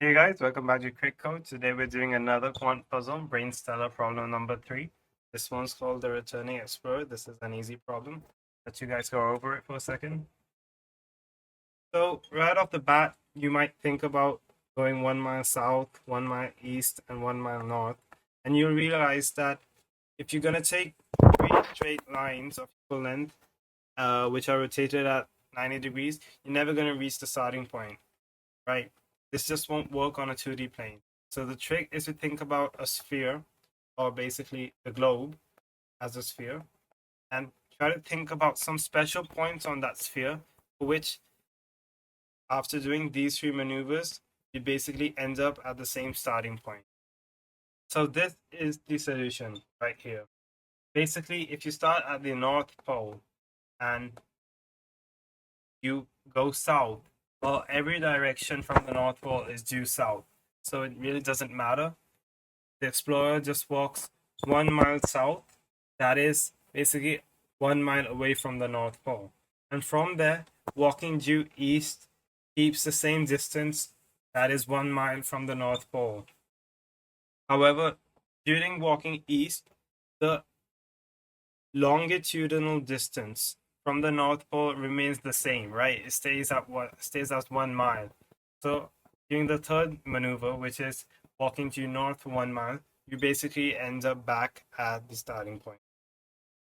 Hey guys, welcome back to Quick Code. Today we're doing another quant puzzle, Brainstellar problem number 3. This one's called the Returning Explorer. This is an easy problem. Let you guys go over it for a second. So right off the bat, you might think about going 1 mile south, 1 mile east, and 1 mile north. And you'll realize that if you're gonna take 3 straight lines of equal length, which are rotated at 90 degrees, you're never gonna reach the starting point, right? This just won't work on a 2D plane. So the trick is to think about a sphere, or basically the globe as a sphere, and try to think about some special points on that sphere for which, after doing these 3 maneuvers, you basically end up at the same starting point. So this is the solution right here. Basically, if you start at the North Pole and you go south, well, every direction from the North Pole is due south. So it really doesn't matter. The explorer just walks 1 mile south. That is basically 1 mile away from the North Pole. And from there, walking due east keeps the same distance. That is 1 mile from the North Pole. However, during walking east, the longitudinal distance from the North Pole remains the same, right? It stays at 1 mile. So during the third maneuver, which is walking due north 1 mile, you basically end up back at the starting point.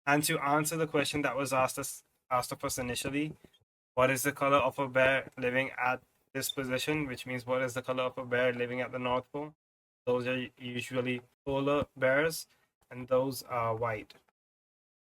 And to answer the question that was asked of us initially, what is the color of a bear living at this position? Which means what is the color of a bear living at the North Pole? Those are usually polar bears, and those are white.